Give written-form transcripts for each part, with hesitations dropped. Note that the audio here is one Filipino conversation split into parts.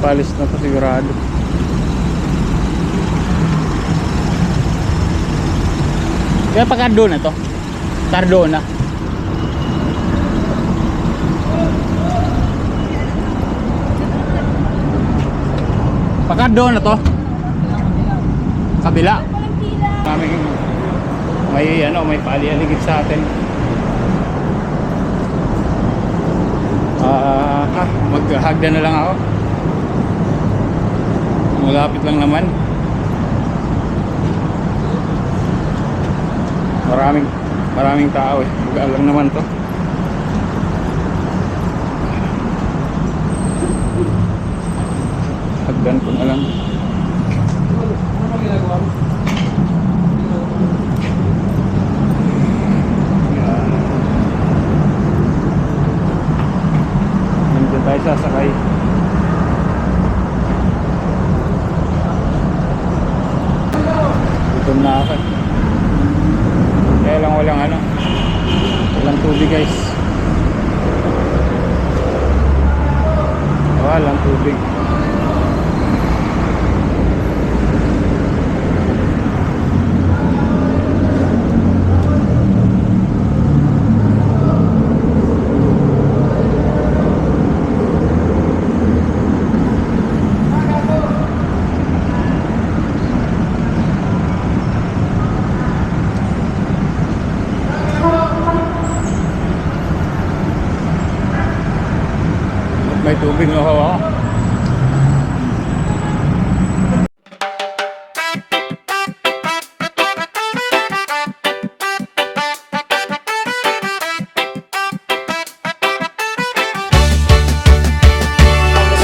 palis na to sigurado. Kaya pag Cardona to, Cardona. Pag Cardona to, kabila. May pali-aligid sa atin. Maghagda na lang ako. Malapit lang naman. Maraming tao eh. Magaan lang naman to. Hagdan ko na lang. Nandun tayo sasakay. Gutom na ako. Kaya lang walang tubig guys. Walang tubig. May tubig na ako.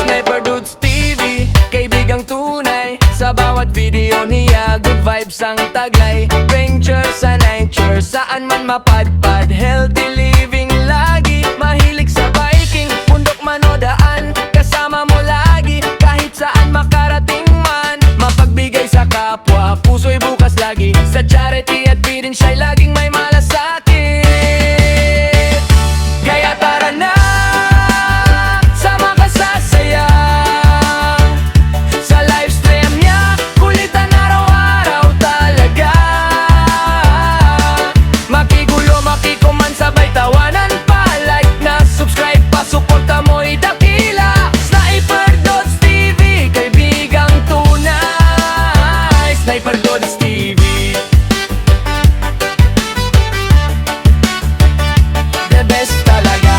Sniper Dudes TV, kaibigang tunay. Sa bawat video niya, good vibes ang taglay. Ventures sa nature, saan man mapadpad. Healthy living lagi, mahilig sa biking. Bundok manodaan, kasama mo lagi. Kahit saan makarating man, mapagbigay sa kapwa. Puso'y bukas lagi, sa charity at feeding siya'y laging may malasakit. Kaya tara na, sama ka sa saya. Sa livestream niya, kulitan araw-araw talaga. Makigulo, makikuman, sabay tawanan pa. Like na, subscribe pa, suporta mo'y dakila. Sniper Dudes TV, kaibigang tunay. Sniper Dudes TV, the best talaga.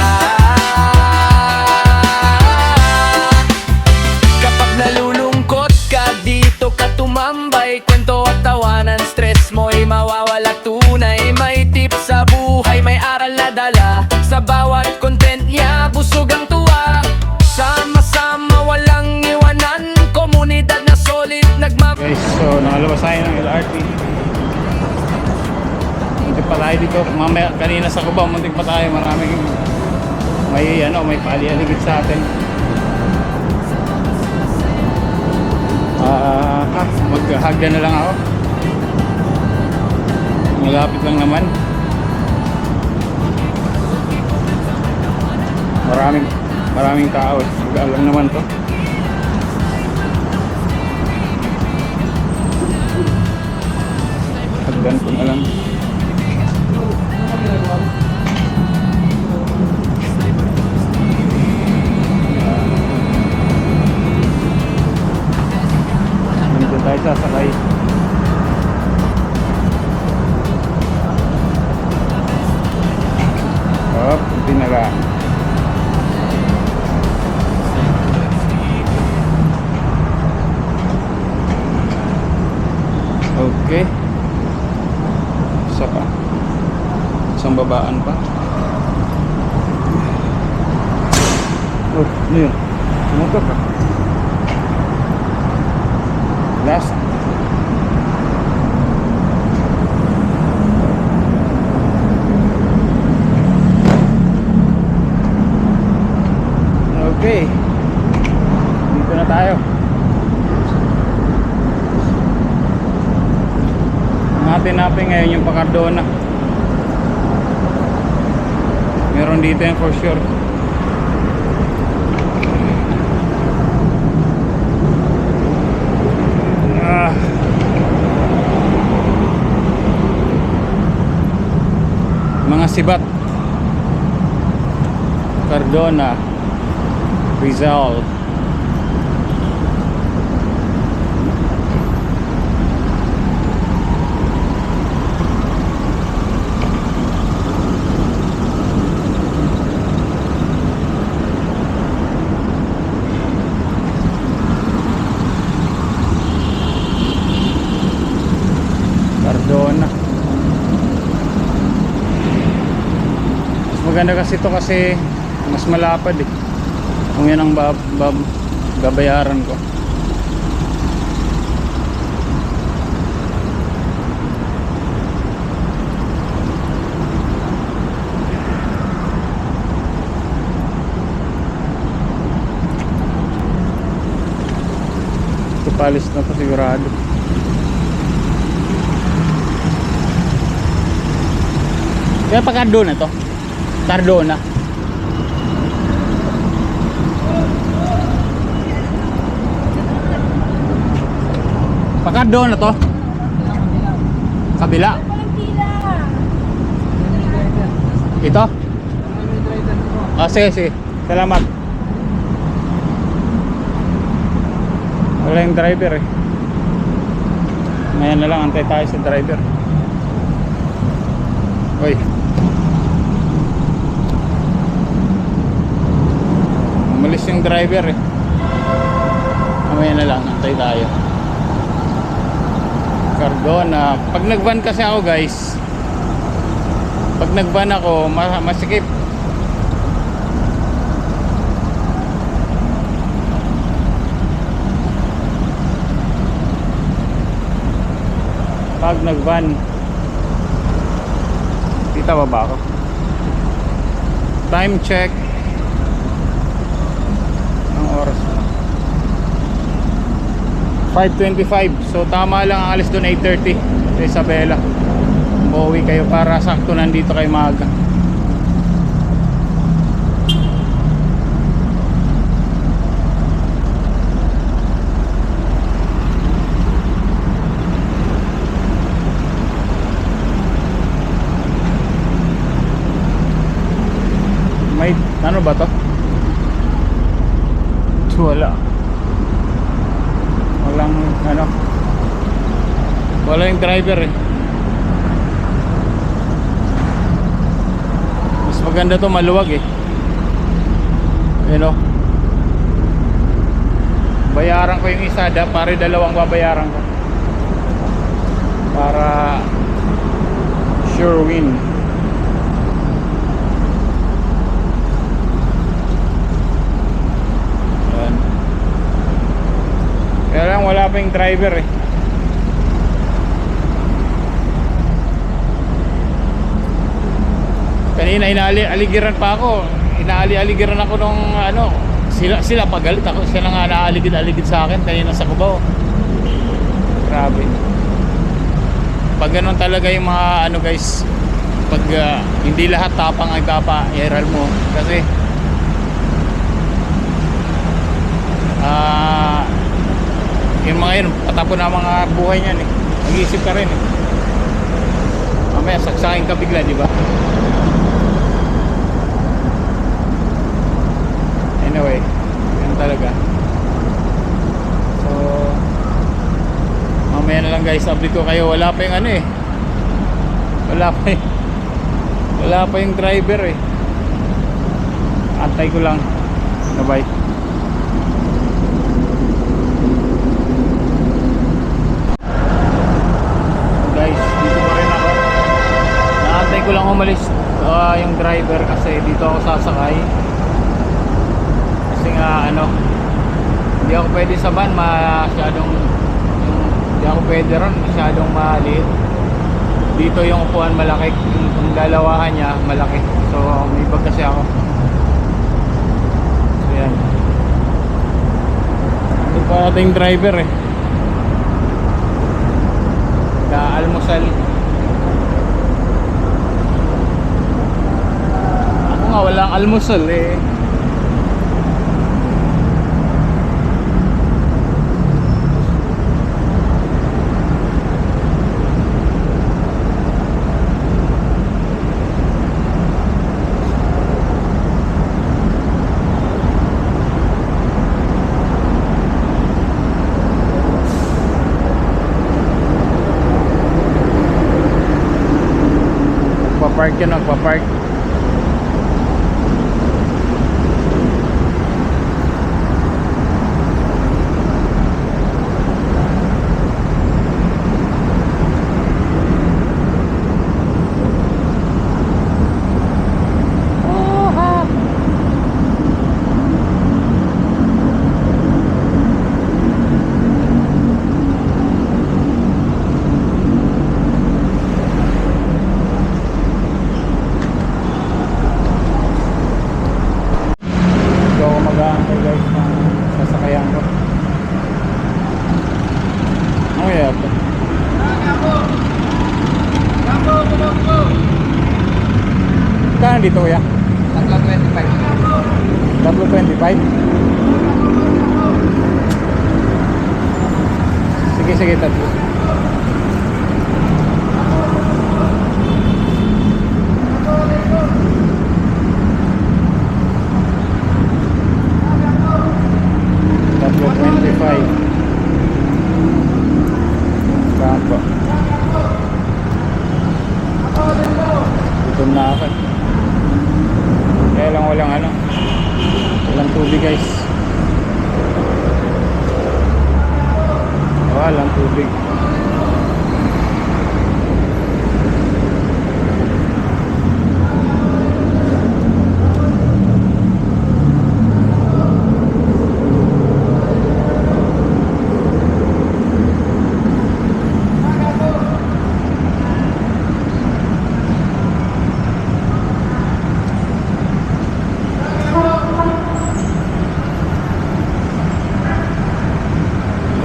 Kapag nalulungkot ka, dito ka tumambay. Kwento at tawanan, stress mo'y mawawala tunay. May tips sa buhay, may aral na dala. Sa bawat content niya, busog ang tuwa. Sama-sama, walang iwanan. Komunidad na solid, Guys, so nakalabas tayo ng LRT. Muntik pa tayo dito. Mamaya, kanina sa Cubao, muntik pa tayo. May pali-aligid sa atin. Maghagda na lang ako. Malapit lang naman. Maraming tao eh. Magaan lang naman to. Hagdan ko na lang. Nandun tayo sasakay. Kunti na lang. Okay. Isa pa. Isang babaan pa. Oh, ano yun? Sumutok ka. Last. Okay. Dito na tayo. Hanapin ngayon yung Cardona. Meron dito yan for sure. Sibat, Cardona, Rizal. Cardona. Mas maganda kasi ito kasi mas malapad eh. Kung yan ang babayaran ko. Ito palis na to sigurado. Kaya pa Cardona to? Cardona. Pa Cardona to? Kabila. Ito? Ah, sige. Salamat. Wala yung driver eh. Ngayon na lang, antay tayo sa driver. Uy. Umalis yung driver eh. Mamaya na lang, antay tayo. Cardona. Pag nag-van kasi ako guys, pag nag-van ako, masikip. Pag nag-van, kita ba ako? Time check. Ang oras na 5:25. So tama lang ang alis doon 8:30 sa Isabela. Uuwi kayo para sakto nandito kayo maaga. May ano ba to? Walang ano, wala yung driver eh. Mas maganda to, maluwag eh. You know, bayaran ko yung isa, pare dalawang babayaran ko para sure win. Kaya lang wala pa yung driver eh. Kanina inaaligiran pa ako. Inaaligiran ako nung ano, sila pagalit ako. Sila nga naaligid-aligid sa akin kanina sa Cubao. Grabe. Pag ganun talaga yung mga ano guys, pag hindi lahat tapang ay papa-iral mo kasi yung mga yun, patapon na mga buhay niyan eh. Mag-iisip ka rin eh. Mamaya saksakin ka bigla, di ba? Anyway, yun talaga. So mamaya na lang guys, update ko kayo. Wala pa yung ano eh. Wala pa yung driver eh. Antay ko lang. Bye. Ko lang umalis yung driver kasi dito ako sasakay kasi nga ano, hindi ako pwede sa van, hindi ako pwede ron, masyadong maliit. Dito yung upuan malaki, yung lalawahan niya malaki, so may bag kasi ako. So yan, ito pa ating driver eh, almusal. Walang almusal eh. yun magpa-park. Dito ako mag-aantay guys ng sasakyan ko. Ano kaya ito? Kaya dito kuya? 3.25. 3.25? Sige sige, tatlo. Rambo. Gutom na ako. Kaya lang walang ano, walang tubig guys. Walang tubig.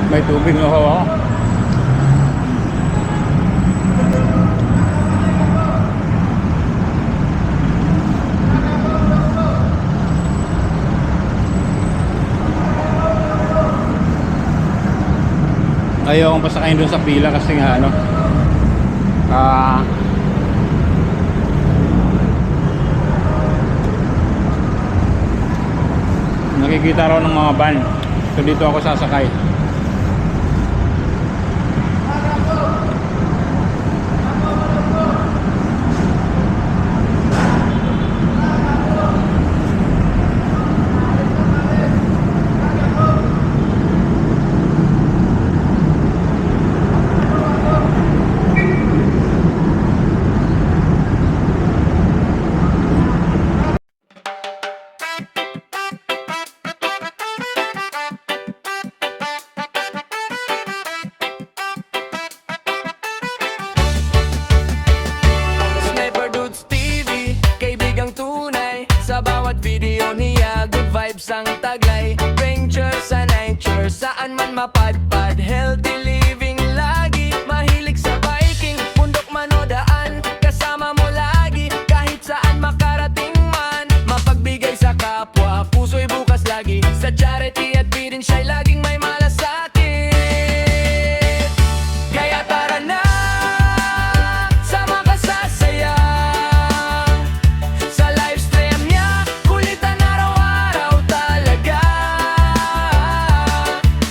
May tubig na ako. Ayaw akong pasakayin doon sa pila kasi nga ano, nakikita raw ng mga van. So dito ako sasakay. Sniper Dudes TV, kaibigang tunay. Sa bawat video niya, good vibes ang taglay. Venture sa nature, saan man mapadpad. Healthy living lagi, mahilig sa biking. Bundok man o daan, kasama mo lagi. Kahit saan makarating man, mapagbigay sa kapwa. Puso'y bukas lagi, sa charity at bidin siya'y laging may malasakit. Kaya tara na, sama ka sa saya. Sa live stream niya, kulitan araw-araw talaga.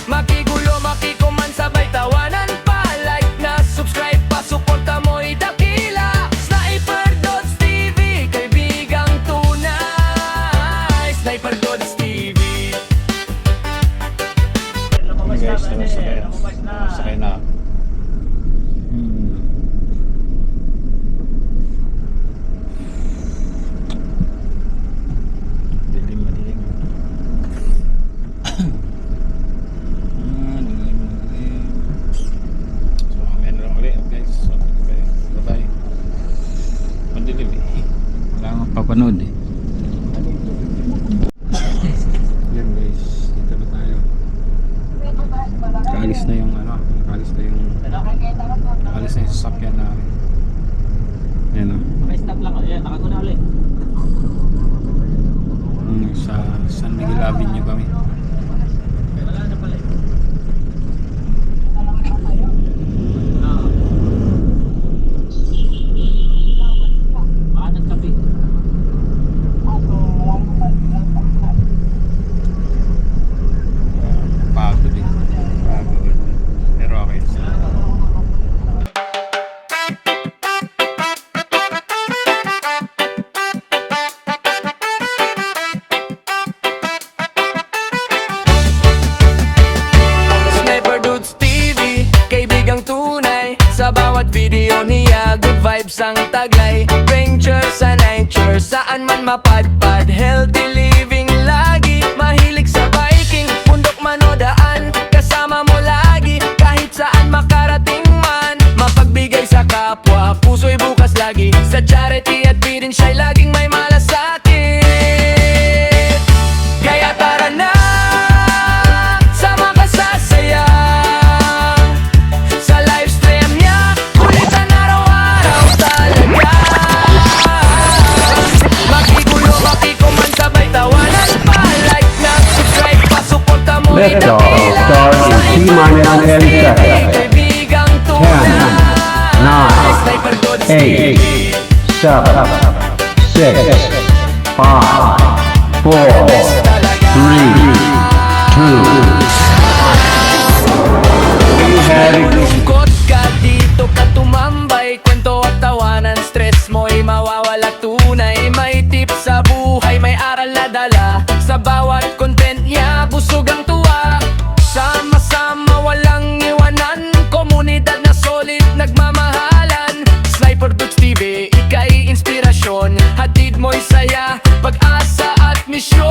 Makigulo, makikuman, sabay tawanan pa. Like na, subscribe pa, suporta mo'y dakila. Sniper Dudes TV, kaibigang tunay. Sniper Dudes TV. Okay guys, sakay na. Dilim. So, amen lang ulit guys. So, okay. Bye-bye. Madilim eh. Wala nga papanood eh. Yan guys, dito na tayo. Nakaalis na yung ano, nakaalis na yung sasakyan namin. Ayan o. Stop lang. Ayan, nakaguna ulit. Sa San Miguel Avenue kami. Wala na pala. Maanan kape. Pagod eh. Pagod. Pero okay. bawat video niya, good vibes ang taglay. Venture sa nature, saan man mapadpad, healthy living lagi. Mahilig sa biking, bundok man o daan, kasama mo lagi, kahit saan makarating man. Mapagbigay sa kapwa, puso'y bukas lagi, sa charity at bidin siya'y laging may malasakit. Kaya tara na, sama ka sa saya, sa livestream niya, kulitan araw-araw talaga. Makigulo, makikuman, sabay tawanan pa, like na, subscribe pa, suporta mo Lift off. itakila. Start in T-minus 10 seconds. Kaibigang tunay, 10, 8, 7, 6, 5, 4, 3, 2, lungkot ka dito ka tumambay, kwento at tawanan, stress mo'y mawawala tunay. May tips sa buhay, may aral na dala, sa bawat content niya, busog ang tuwa. Sama-sama walang iwanan, komunidad na solid, nagmamahalan. Sniper Dudes TV, ika'y inspirasyon, hatid mo'y saya, pag-asa at misyon.